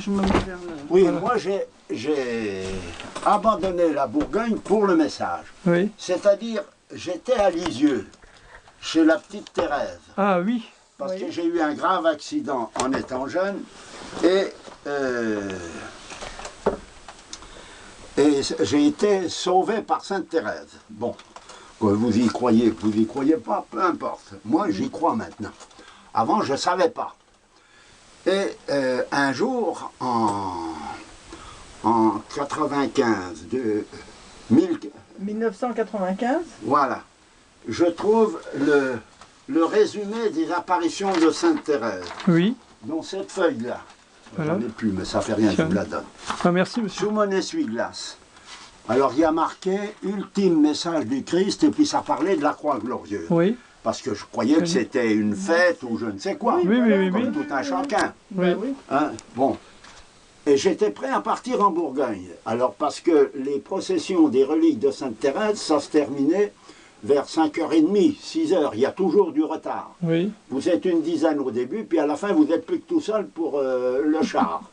je me mets vers le... Oui, Voilà. moi j'ai abandonné la Bourgogne pour le message. Oui. C'est-à-dire, j'étais à Lisieux, chez la petite Thérèse, Ah oui. parce Oui. que j'ai eu un grave accident en étant jeune, et j'ai été sauvé par Sainte Thérèse. Bon, que vous y croyez, que vous y croyez pas, peu importe. Moi, j'y crois maintenant. Avant, je ne savais pas. Et un jour, en 95, 1995. voilà, je trouve le résumé des apparitions de Sainte Thérèse, Oui. dans cette feuille-là. Voilà. J'en ai plus, mais ça fait rien, je Tiens. vous la donne. Ah, merci, monsieur. Sous mon essuie-glace. Alors, il y a marqué « Ultime message du Christ » et puis ça parlait de la croix glorieuse. Oui. Parce que je croyais que c'était une fête ou je ne sais quoi. Oui, oui, oui, Comme oui. tout un chacun. Oui. Ben oui. Hein, bon. Et j'étais prêt à partir en Bourgogne. Alors, parce que les processions des reliques de Sainte Thérèse, ça se terminait vers 5h30, 6h. Il y a toujours du retard. Oui. Vous êtes une dizaine au début, puis à la fin, vous n'êtes plus que tout seul pour le char.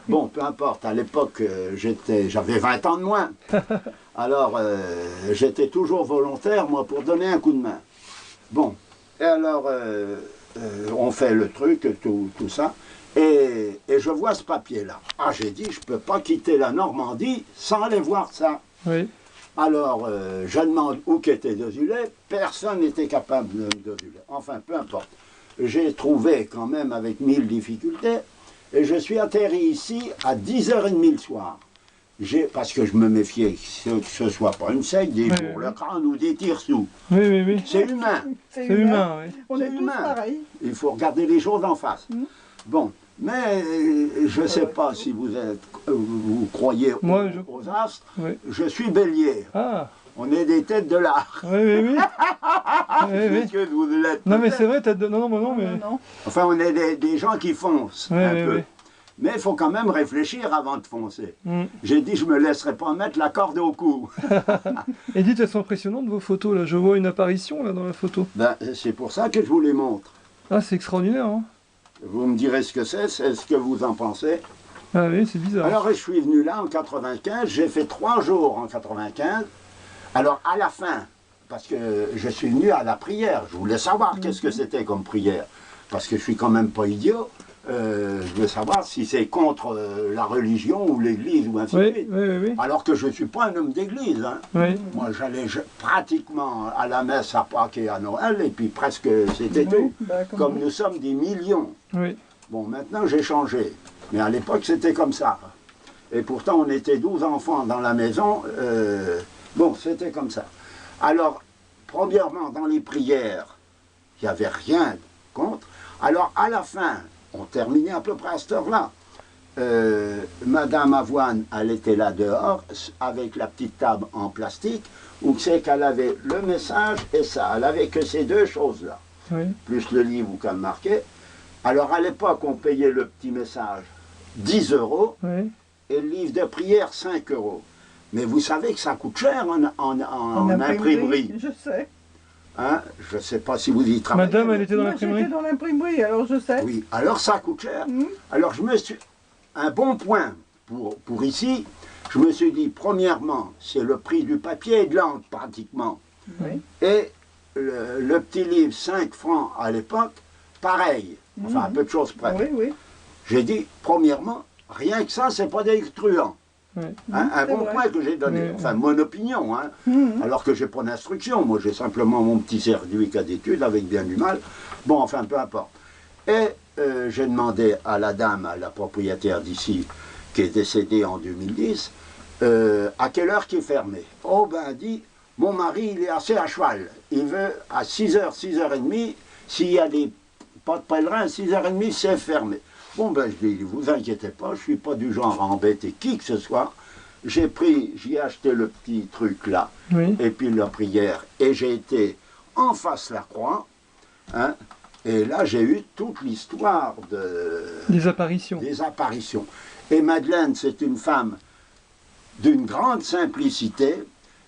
Bon, peu importe. À l'époque, j'avais 20 ans de moins. Alors, j'étais toujours volontaire, moi, pour donner un coup de main. Bon. Et alors, on fait le truc, tout ça. Et je vois ce papier-là. Ah, j'ai dit, je ne peux pas quitter la Normandie sans aller voir ça. Oui. Alors, je demande où qu'était Desulay. Personne n'était capable de Desulay. Enfin, peu importe. J'ai trouvé quand même avec 1000 difficultés. Et je suis atterri ici à 10h30 le soir. Parce que je me méfiais que ce ne soit pas une secte, des Oui, pour oui. le crâne ou des tirs-sous. Oui, oui, oui. C'est humain. C'est humain, oui. On C'est est tous humain. pareils. Il faut regarder les choses en face. Bon, mais je ne sais pas si vous croyez Moi, aux astres. Oui. Je suis bélier. Ah. On est des têtes de l'art. Oui, oui, oui. Oui, oui. Puisque vous l'êtes Non, mais peut-être. c'est vrai, t'as... Non, non, non, mais... Non, non. Enfin, on est des gens qui foncent Oui, un oui, peu. oui. Mais il faut quand même réfléchir avant de foncer. Mm. J'ai dit, je ne me laisserai pas mettre la corde au cou. Et dites, elles sont impressionnantes vos photos, là. Je vois une apparition, là, dans la photo. Ben, c'est pour ça que je vous les montre. Ah, c'est extraordinaire, hein. Vous me direz ce que c'est ce que vous en pensez. Ah oui, c'est bizarre. Alors, je suis venu là en 95, j'ai fait 3 jours en 95. Alors, à la fin, parce que je suis venu à la prière, je voulais savoir qu'est-ce que c'était comme prière. Parce que je suis quand même pas idiot. Je veux savoir si c'est contre la religion ou l'église ou ainsi de Oui, suite. oui, oui, oui. Alors que je ne suis pas un homme d'église. Hein. Oui. Moi, j'allais pratiquement à la messe à Pâques et à Noël, et puis presque c'était tout. Bah, Comme nous sommes des millions. Oui. Bon, maintenant j'ai changé. Mais à l'époque, c'était comme ça. Et pourtant, on était 12 enfants dans la maison. Bon, c'était comme ça. Alors, premièrement, dans les prières, il n'y avait rien contre. Alors, à la fin, on terminait à peu près à cette heure-là. Madame Avoine, elle était là dehors, avec la petite table en plastique, où c'est qu'elle avait le message et ça. Elle avait que ces deux choses-là, Oui. plus le livre où qu'elle marquait. Alors, à l'époque, on payait le petit message 10 € Oui. et le livre de prière 5 €. Mais vous savez que ça coûte cher en En imprimerie. Je sais. Hein? Je ne sais pas si vous y travaillez. Madame, elle mais- était dans Moi, l'imprimerie. j'étais dans l'imprimerie, alors je sais. Oui, alors ça coûte cher. Alors je me suis... Un bon point pour ici, je me suis dit, premièrement, c'est le prix du papier et de l'encre pratiquement. Oui. Et le petit livre, 5 francs à l'époque, pareil. Enfin, un peu de choses près. Oui, oui. J'ai dit, premièrement, rien que ça, c'est pas des truands. Oui. Hein, un c'est bon vrai. point que j'ai donné, Oui. enfin mon opinion, hein, alors que j'ai pas d'instruction, moi j'ai simplement mon petit certificat d'études avec bien du mal, bon enfin peu importe. Et j'ai demandé à la dame, à la propriétaire d'ici, qui est décédée en 2010, à quelle heure qui est fermé. Oh ben elle dit, mon mari il est assez à cheval, il veut à 6h, 6h30, s'il y a pas de pèlerins, à 6h30 c'est fermé. Bon, ben, je dis, vous inquiétez pas, je ne suis pas du genre à embêter qui que ce soit. J'ai acheté le petit truc là, Oui. et puis la prière, et j'ai été en face la croix, hein, et là j'ai eu toute l'histoire Des apparitions. des apparitions. Et Madeleine, c'est une femme d'une grande simplicité,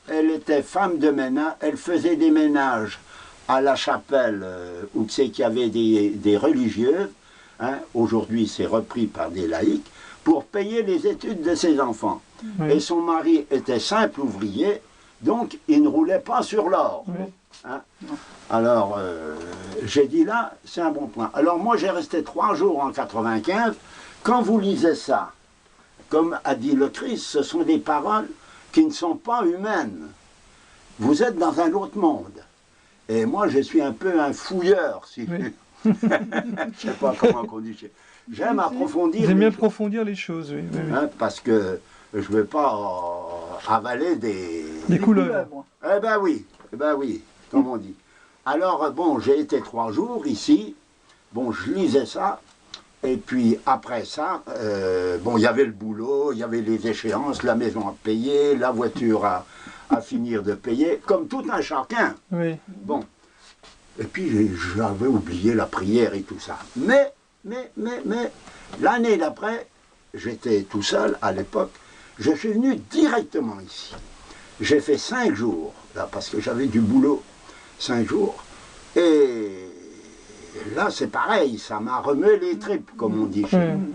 elle était femme de ménage, elle faisait des ménages à la chapelle où c'est qu'il y avait des religieuses. Hein, aujourd'hui, c'est repris par des laïcs. pour payer les études de ses enfants. Oui. Et son mari était simple ouvrier, donc il ne roulait pas sur l'or. Oui. Hein? Alors, j'ai dit là, c'est un bon point. Alors moi, j'ai resté 3 jours en 95. Quand vous lisez ça, comme a dit le Christ, ce sont des paroles qui ne sont pas humaines. Vous êtes dans un autre monde. Et moi, je suis un peu un fouilleur, si Oui. je ne sais pas comment on dit. J'aime approfondir. Vous aimez les bien choses, approfondir les choses, oui. Oui, oui. hein, parce que je ne veux pas avaler des... Des couleuvres. Eh ben oui, comme on dit. Alors, bon, j'ai été 3 jours ici, bon, je lisais ça, et puis après ça, bon, il y avait le boulot, il y avait les échéances, la maison à payer, la voiture à finir de payer, comme tout un chacun. Oui. Bon, et puis j'avais oublié la prière et tout ça. Mais, l'année d'après, j'étais tout seul à l'époque, je suis venu directement ici. J'ai fait 5 jours, là, parce que j'avais du boulot, 5 jours, et là c'est pareil, ça m'a remué les tripes, comme on dit chez nous.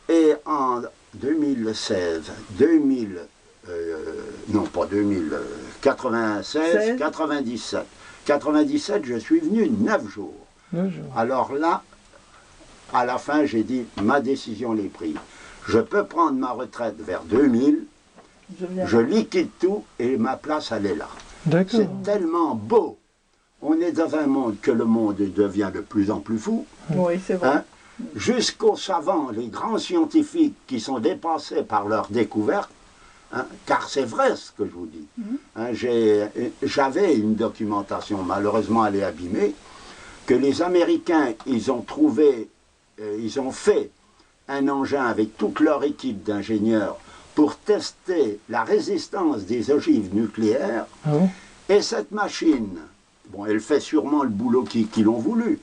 Et en 2016, non pas 2000, 96, 97. 97, je suis venu 9 jours. 9 jours. Alors là, à la fin, j'ai dit, ma décision est prise. Je peux prendre ma retraite vers 2000, je liquide tout et ma place, elle est là. D'accord. C'est tellement beau. On est dans un monde que le monde devient de plus en plus fou. Oui, c'est vrai. Hein? Jusqu'aux savants, les grands scientifiques qui sont dépassés par leurs découvertes, hein, car c'est vrai ce que je vous dis. Hein, j'avais une documentation, malheureusement elle est abîmée, que les Américains, ils ont trouvé, ils ont fait un engin avec toute leur équipe d'ingénieurs pour tester la résistance des ogives nucléaires, Ah bon? et cette machine, bon, elle fait sûrement le boulot qu'ils ont voulu,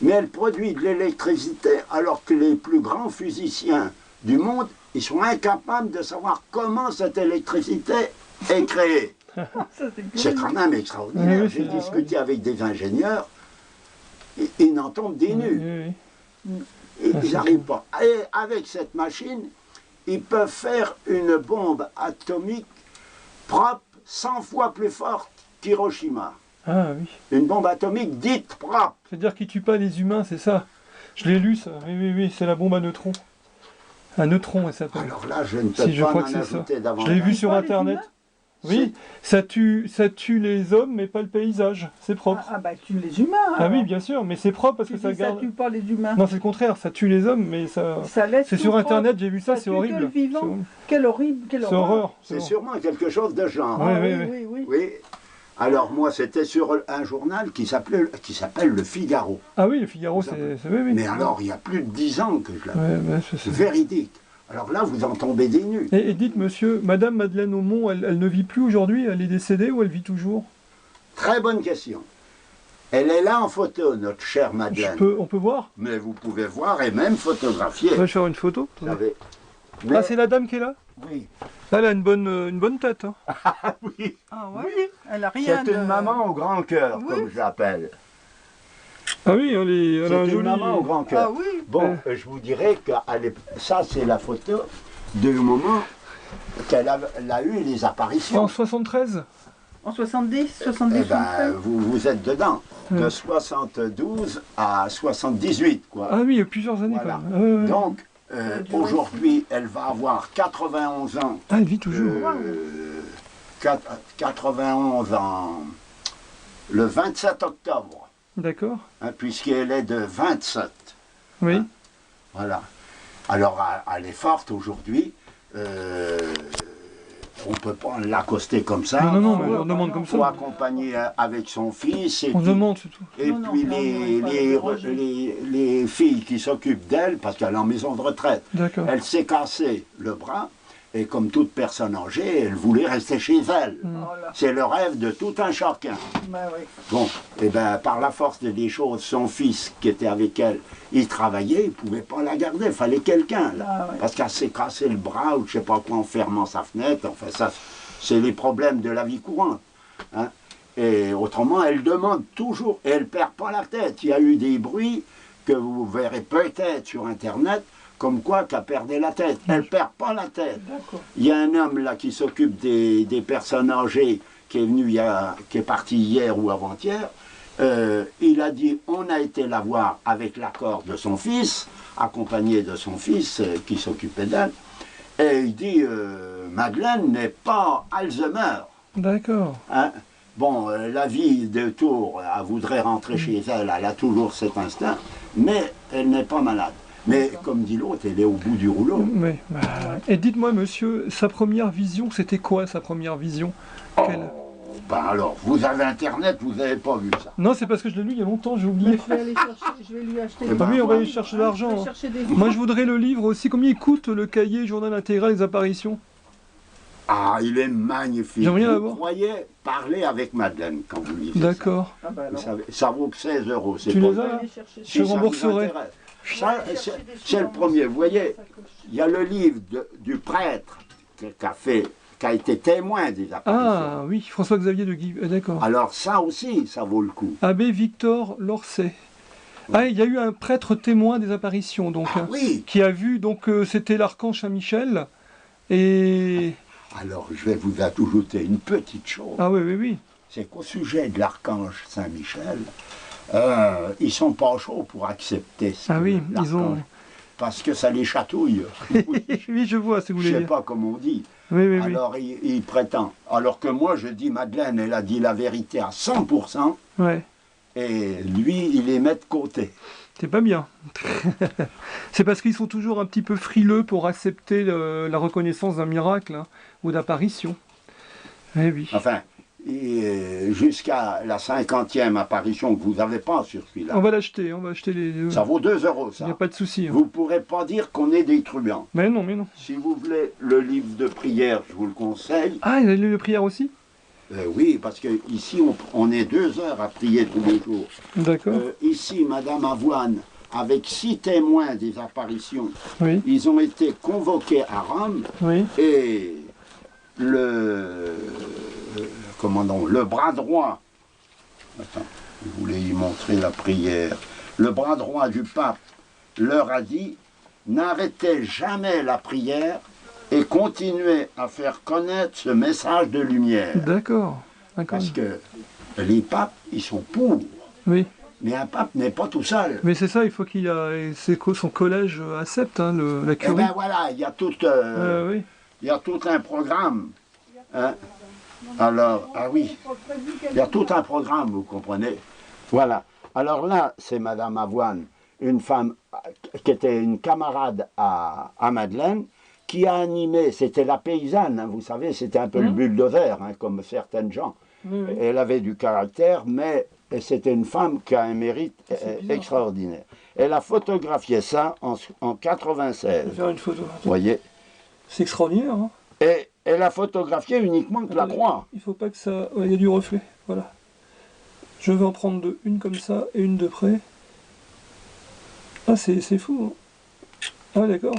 mais elle produit de l'électricité alors que les plus grands physiciens du monde, ils sont incapables de savoir comment cette électricité est créée. C'est quand même extraordinaire. Oui, J'ai c'est- discuté avec des ingénieurs, ils n'en tombent des nues. Oui, oui. Ils n'arrivent pas. Et avec cette machine, ils peuvent faire une bombe atomique propre 100 fois plus forte qu'Hiroshima. Ah oui. Une bombe atomique dite propre. C'est-à-dire qu'il tue pas les humains, c'est ça? Je l'ai lu, ça. Oui, oui, oui, c'est la bombe à neutrons. Un neutron, elle s'appelle. Alors là, je ne peux Si, je pas crois m'en que c'est ça. ajouter Je davantage. l'ai vu sur Pas les Internet. humains? Oui, ça tue les hommes, mais pas le paysage. C'est propre. Ah bah tu les humains. Ah oui, alors. bien sûr, mais c'est propre parce Tu que ça dis, ça garde... tue pas les humains. Non, c'est le contraire, ça tue les hommes, mais ça... Ça laisse C'est tout sur propre. Internet, j'ai vu ça, Ça c'est tue que horrible. le vivant. C'est horrible. Quelle horrible, quelle C'est horreur. horreur. C'est sûrement quelque chose de genre. Ouais, Ah, ouais, oui, ouais. oui, oui. Oui. Alors moi, c'était sur un journal qui s'appelle Le Figaro. Ah oui, le Figaro, c'est... Oui, oui. Mais alors, il y a plus de 10 ans que je l'avais. Ouais, ouais, c'est- Véridique. Alors là, vous en tombez des nues. Et dites, monsieur, Madame Madeleine Aumont, elle ne vit plus aujourd'hui? Elle est décédée ou elle vit toujours? Très bonne question. Elle est là en photo, notre chère Madeleine. On peut voir? Mais vous pouvez voir et même photographier. Je vais faire une photo. Vous savez. Ah, Mais- c'est la dame qui est là? oui. Là, elle a une bonne tête. Hein. Oui. Ah ouais. Elle a rien C'est de... une maman au grand cœur, Oui. comme je l'appelle. Ah oui, elle a C'est un une joli... maman au grand cœur. Ah oui. Bon, je vous dirais que ça, c'est la photo du moment qu'elle a eu les apparitions. En 73? En 70, 70, Eh ben, 73. vous êtes dedans. De 72 à 78, quoi. Ah oui, il y a plusieurs années Voilà. quand même. Ouais, ouais. Donc, du aujourd'hui, elle va avoir 91 ans. Ah, elle vit toujours. 91 ans. Le 27 octobre, D'accord. hein, puisqu'elle est de 27. Oui. Voilà. Alors, elle est forte aujourd'hui. On ne peut pas l'accoster comme ça. Non, non, non, mais ouais, on demande comme Il faut ça. accompagner avec son fils. Et On puis, demande, c'est tout. et Non, non, puis non, il faut la déranger. les filles qui s'occupent d'elle, parce qu'elle est en maison de retraite, D'accord. elle s'est cassé le bras. Et comme toute personne âgée, elle voulait rester chez elle. Voilà. C'est le rêve de tout un chacun. Bah oui. Bon, et bien par la force des choses, son fils qui était avec elle, il travaillait, il ne pouvait pas la garder, il fallait quelqu'un là. Ah ouais. Parce qu'elle s'est cassé le bras ou je ne sais pas quoi en fermant sa fenêtre, enfin ça, c'est les problèmes de la vie courante. Hein. Et autrement, elle demande toujours, et elle ne perd pas la tête. Il y a eu des bruits que vous verrez peut-être sur Internet, comme quoi qu'elle perdait la tête. Elle perd pas la tête. D'accord. Il y a un homme là qui s'occupe des personnes âgées qui est venu qui est parti hier ou avant-hier. Il a dit on a été la voir avec l'accord de son fils, accompagné de son fils qui s'occupait d'elle. Et il dit Madeleine n'est pas Alzheimer. D'accord. Hein? Bon, la vie de Tours, elle voudrait rentrer chez elle, elle a toujours cet instinct, mais elle n'est pas malade. Mais comme dit l'autre, elle est au bout du rouleau. Oui. Bah, et dites-moi, monsieur, sa première vision, c'était quoi sa première vision? Ben alors, vous avez Internet, vous n'avez pas vu ça. Non, c'est parce que je l'ai lu il y a longtemps, j'ai oublié. Je vais aller chercher, je vais lui acheter Eh Ah oui, on va aller livres. chercher Je vais l'argent. chercher des Moi, je voudrais le livre aussi. Combien il coûte le cahier journal intégral des apparitions? Ah, il est magnifique. J'aimerais bien Vous l'avoir. croyez parler avec Madeleine quand vous lisez ça. D'accord. Ah bah Vous alors. savez, ça vaut que 16 euros. C'est Tu pas- les Je vais as? aller chercher Je Si ça vous rembourserai. intéresse. Ça, c'est le premier. Vous voyez, il y a le livre du prêtre qui a été témoin des apparitions. Ah oui, François-Xavier de Guy. D'accord. Alors ça aussi, ça vaut le coup. Abbé Victor Lorset. Ah, il y a eu un prêtre témoin des apparitions, donc, Ah oui. qui a vu, donc, c'était l'archange Saint-Michel. Et. Alors je vais vous ajouter une petite chose. Ah oui. C'est qu'au sujet de l'archange Saint-Michel, ils sont pas chauds pour accepter ce Ah que oui, ils ont. l'archange- Parce que ça les chatouille. Oui, je vois ce que vous Je voulez sais dire. pas comment on dit. Oui. Alors il prétend. Alors que moi je dis Madeleine, elle a dit la vérité à 100%, Ouais. et lui il les met de côté. C'est pas bien. C'est parce qu'ils sont toujours un petit peu frileux pour accepter la reconnaissance d'un miracle, hein, ou d'apparition. Eh oui. Enfin, jusqu'à la 50e apparition que vous n'avez pas sur celui-là, On va l'acheter les deux. ça vaut 2 euros Il ça. n'y a pas de souci. Hein. Vous ne pourrez pas dire qu'on est des truands. Mais non. Si vous voulez le livre de prière, je vous le conseille. Ah, il y a le prière aussi? Oui, parce qu'ici, on est 2 heures à prier tous les jours. D'accord. Ici, Madame Avoine, avec 6 témoins des apparitions, Oui. ils ont été convoqués à Rome Oui. et le bras droit, attends, je voulais y montrer la prière, le bras droit du pape leur a dit, n'arrêtez jamais la prière et continuez à faire connaître ce message de lumière. D'accord. Parce que les papes, ils sont pour. Oui. Mais un pape n'est pas tout seul. Mais c'est ça, il faut son collège accepte, hein, la Et curie. bien voilà, il y a tout Oui. un programme. Hein. Alors, ah oui, il y a tout un programme, vous comprenez. Voilà. Alors là, c'est Madame Avoine, une femme qui était une camarade à Madeleine, qui a animé, c'était la paysanne, hein, vous savez, c'était un peu le bulldozer, hein, comme certaines gens. Oui. Elle avait du caractère, mais c'était une femme qui a un mérite extraordinaire. Elle a photographié ça en 96. Je vais faire une photo. Vous voyez. C'est extraordinaire. Hein. Et elle a photographié uniquement que la Attendez, croix. Il faut pas que ça... Ouais, il y a du reflet. Voilà. Je vais en prendre deux. Une comme ça et une de près. Ah, c'est fou. Hein. Ah, d'accord.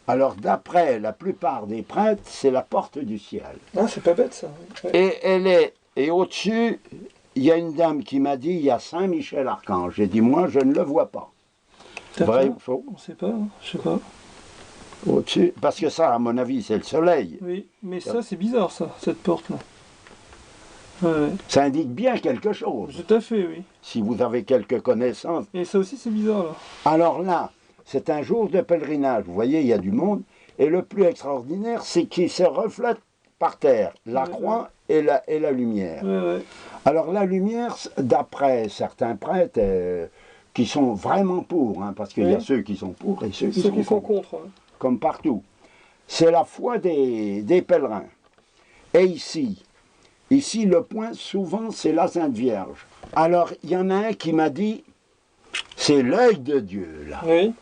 Alors, d'après la plupart des prêtres, c'est la porte du ciel. Ah, c'est pas bête ça. Ouais. Et au-dessus, il y a une dame qui m'a dit, il y a Saint Michel Archange. J'ai dit, moi, je ne le vois pas. Vrai ou faux? On sait pas, hein. Je sais pas. Au-dessus, parce que ça, à mon avis, c'est le soleil. Oui, mais ça, c'est bizarre, ça, cette porte-là. Ouais. Ça indique bien quelque chose, Tout à fait, oui. si vous avez quelques connaissances. Et ça aussi, c'est bizarre, là. Alors là, c'est un jour de pèlerinage. Vous voyez, il y a du monde. Et le plus extraordinaire, c'est qu'il se reflète par terre, la croix et la lumière. Ouais. Alors la lumière, d'après certains prêtres, qui sont vraiment pour, hein, parce qu'il y a ceux qui sont pour et ceux qui Ceux qui sont contre, contre. Hein. comme partout. C'est la foi des pèlerins. Et ici, le point, souvent, c'est la Sainte Vierge. Alors, il y en a un qui m'a dit, c'est l'œil de Dieu, là. Oui.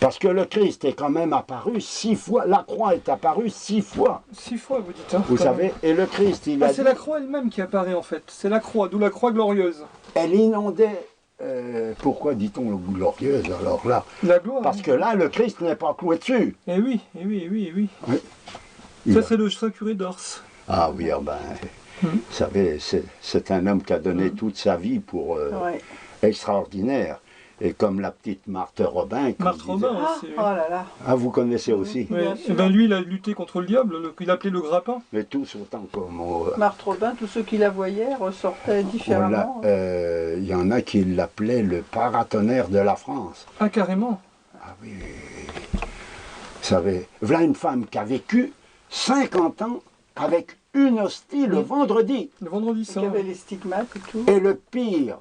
Parce que le Christ est quand même apparu 6 fois, la croix est apparue 6 fois, 6 fois, vous dites. Hein, vous quand savez, même. et le Christ, il a C'est dit, la croix elle-même qui apparaît, en fait. C'est la croix, d'où la croix glorieuse. elle inondait, pourquoi dit-on le glorieuse, alors là? La gloire. Parce que là, le Christ n'est pas cloué dessus. Eh oui. Oui. Ça, c'est le Saint curé d'Ars. Ah oui, ah ben, vous savez, c'est un homme qui a donné toute sa vie pour Ouais. extraordinaire. Et comme la petite Marthe Robin. qui Marthe disait- Robin Ah, aussi. oh là là. Ah, vous connaissez aussi. Ouais. Bien Et sûr. ben lui, il a lutté contre le diable, qu'il appelait le grappin. Mais tous autant comme... Marthe Robin, tous ceux qui la voyaient ressortaient différemment. Il y en a qui l'appelaient le paratonnerre de la France. Ah, carrément. Ah oui. Vous savez, voilà une femme qui a vécu 50 ans avec une hostie le vendredi. Le vendredi Qui saint. avait les stigmates et tout. Et le pire,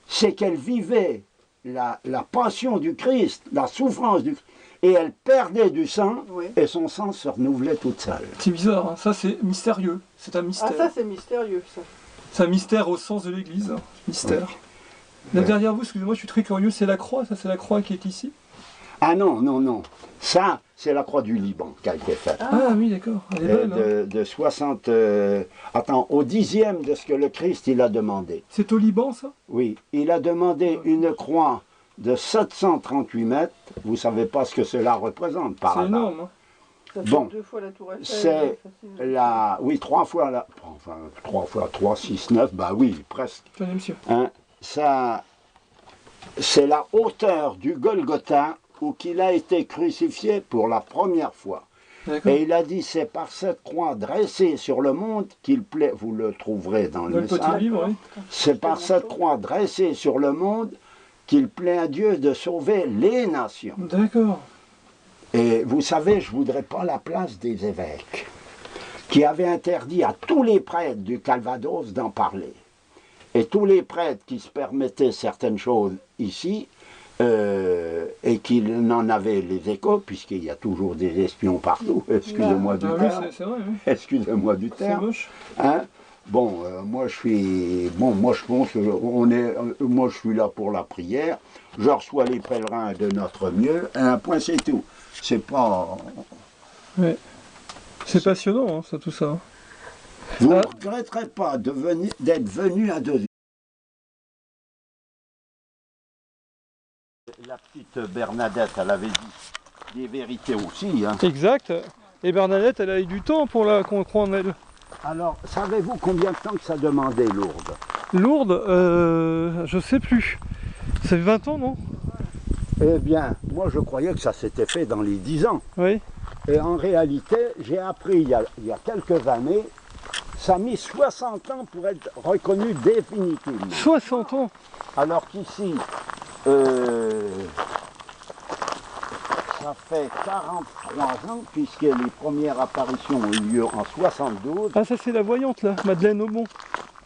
c'est qu'elle vivait la passion du Christ, la souffrance du Christ, et elle perdait du sang, Oui. et son sang se renouvelait toute seule. C'est bizarre, hein. Ça c'est mystérieux. C'est un mystère. Ah, ça, c'est mystérieux, ça. C'est un mystère au sens de l'église. Hein. Mystère. Là Ouais. derrière vous, excusez-moi, je suis très curieux, c'est la croix, ça c'est la croix qui est ici. Ah non, non, non. Ça, c'est la croix du Liban qui a été faite. Ah oui, d'accord, elle est belle. Hein. De 60... attends, au 10e de ce que le Christ il a demandé. C'est au Liban ça? Oui, il a demandé une croix de 738 mètres. Vous ne savez pas ce que cela représente par C'est hasard. énorme. Hein. Ça fait Bon. 2 fois la tour Eiffel. C'est facile. la... Oui, 3 fois la... Enfin, 3 fois 3, 6, 9, bah oui, presque. Tenez monsieur. Hein, ça... C'est la hauteur du Golgotha où qu'il a été crucifié pour la première fois. D'accord. Et il a dit, c'est par cette croix dressée sur le monde qu'il plaît, vous le trouverez dans Dans le le petit message, livre, oui. c'est par cette croix dressée sur le monde qu'il plaît à Dieu de sauver les nations. D'accord. Et vous savez, je ne voudrais pas la place des évêques, qui avaient interdit à tous les prêtres du Calvados d'en parler. Et tous les prêtres qui se permettaient certaines choses ici, et qui n'en avaient les échos, puisqu'il y a toujours des espions partout, excusez-moi du Ah oui, terme, c'est vrai, oui. excusez-moi du C'est terme, moche. hein. Bon, moi je pense que moi je suis là pour la prière, je reçois les pèlerins de notre mieux, et un point c'est tout. C'est pas... Ouais. C'est passionnant, hein, ça, tout ça. Vous ne Ah. regretterez pas d'être venu à deux. La petite Bernadette, elle avait dit des vérités aussi. Hein. Exact. Et Bernadette, elle a eu du temps pour qu'on croit en elle. Alors, savez-vous combien de temps que ça demandait Lourdes? Lourdes, je sais plus. C'est 20 ans, non? Eh bien, moi je croyais que ça s'était fait dans les 10 ans. Oui. Et en réalité, j'ai appris il y a quelques années, ça a mis 60 ans pour être reconnu définitivement. 60 ans. Alors qu'ici, ça fait 43 ans, puisque les premières apparitions ont eu lieu en 72. Ah, ça c'est la voyante là, Madeleine Aubon.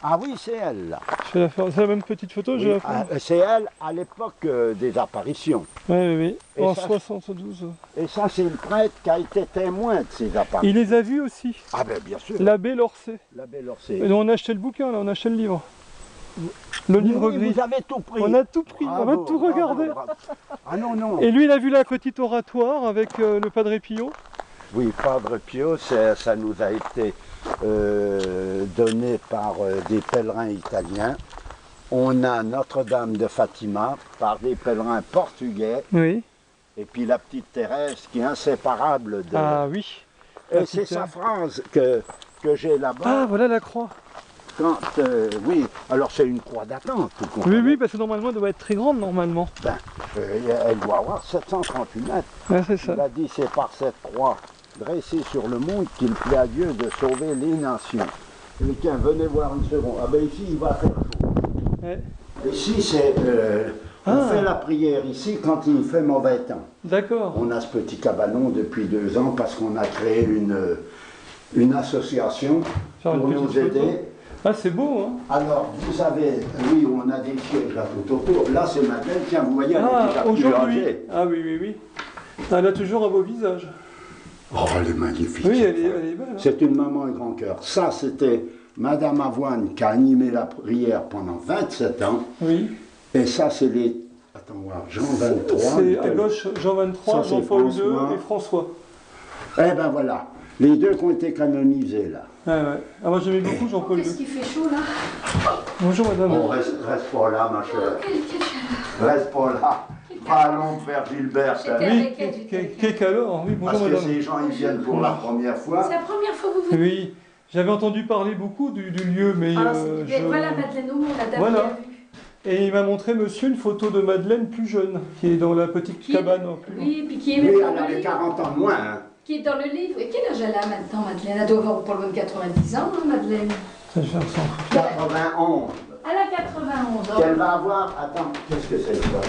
Ah oui, c'est elle, là. Je vais la faire. C'est la même petite photo, je vais la faire. C'est elle à l'époque des apparitions. Oui, oui, oui. Et En ça- 72. Et ça, c'est le prêtre qui a été témoin de ces apparitions. Il les a vus aussi. Ah ben bien sûr, L'abbé Lorcet. l'abbé Lorcet. Et on a acheté le bouquin, là, on a acheté le livre. Le livre Oui, gris. vous avez tout pris. On a tout pris, on Bravo, a tout bravo, regardé. bravo. Ah non, non. Et lui, il a vu la petite oratoire avec le Padre Pio. Oui, Padre Pio, ça nous a été donné par des pèlerins italiens. On a Notre-Dame de Fatima par des pèlerins portugais. Oui. Et puis la petite Thérèse qui est inséparable de... Ah oui. Et la c'est petite sa Thérèse. phrase que j'ai là-bas. Ah, voilà la croix. Quand, oui, alors c'est une croix d'attente. vous Oui, comprenez. oui, parce que normalement, elle doit être très grande, normalement. Elle doit avoir 738 mètres. Ouais, c'est ça. Il a dit, c'est par cette croix dressée sur le monde qu'il plaît à Dieu de sauver les nations. Et tiens, venez voir une seconde. Ah ben ici, il va faire chaud. Ouais. Ici, c'est... on fait la prière ici quand il fait mauvais temps. D'accord. On a ce petit cabanon depuis 2 ans parce qu'on a créé une association Faire une pour nous petite photo. aider. Ah, c'est beau, hein. Alors, vous avez, oui, on a des sièges là tout autour. Là, c'est Madeleine. Tiens, vous voyez, elle est déjà Ah, plus aujourd'hui. âgée. Ah oui, oui, oui. Elle a toujours un beau visage. Oh, elle est magnifique. Oui, cette elle est femme. belle. Hein. C'est une maman et grand cœur. Ça, c'était Madame Avoine qui a animé la prière pendant 27 ans. Oui. Et ça, c'est les... Attends, voir, Jean 23. C'est à gauche Jean 23, Ça, c'est Jean-Paul II François. et François. Eh ben voilà, les deux qui ont été canonisés là. Ouais, ouais. Ah, moi j'aimais beaucoup Jean-Paul Qu'est-ce II. qu'il fait chaud là? Bonjour madame. Bon, reste pas là, ma chère. Quelle chaleur! Reste pas là. Allons vers Gilbert. J'étais Oui, avec elle, j'étais avec elle. qu'est alors? Oui, bonjour Parce que madame. ces gens, ils viennent pour la première fois. C'est la première fois que vous venez. Oui, j'avais entendu parler beaucoup du lieu, mais Ah, c'est- Voilà Madeleine Aumont, la dame Voilà. qui a vu. Et il m'a montré, monsieur, une photo de Madeleine plus jeune, qui est dans la petite cabane. Oui, puis qui est Oui, dans elle le avait livre. 40 ans de moins. Hein. Qui est dans le livre. Et quel âge elle a maintenant, Madeleine? Elle doit avoir pas loin de 90 ans, hein, Madeleine. Ça, je vais faire ça. 91. Elle a 91 ans. Qu'elle va avoir... Attends, qu'est-ce que c'est ça?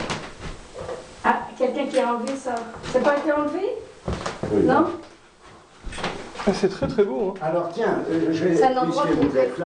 Ah, quelqu'un qui a enlevé ça. Ça n'a pas été enlevé? Oui. Non? Ah, c'est très très beau. Hein. Alors tiens, je vais... C'est un endroit puisque qui est vous très êtes là,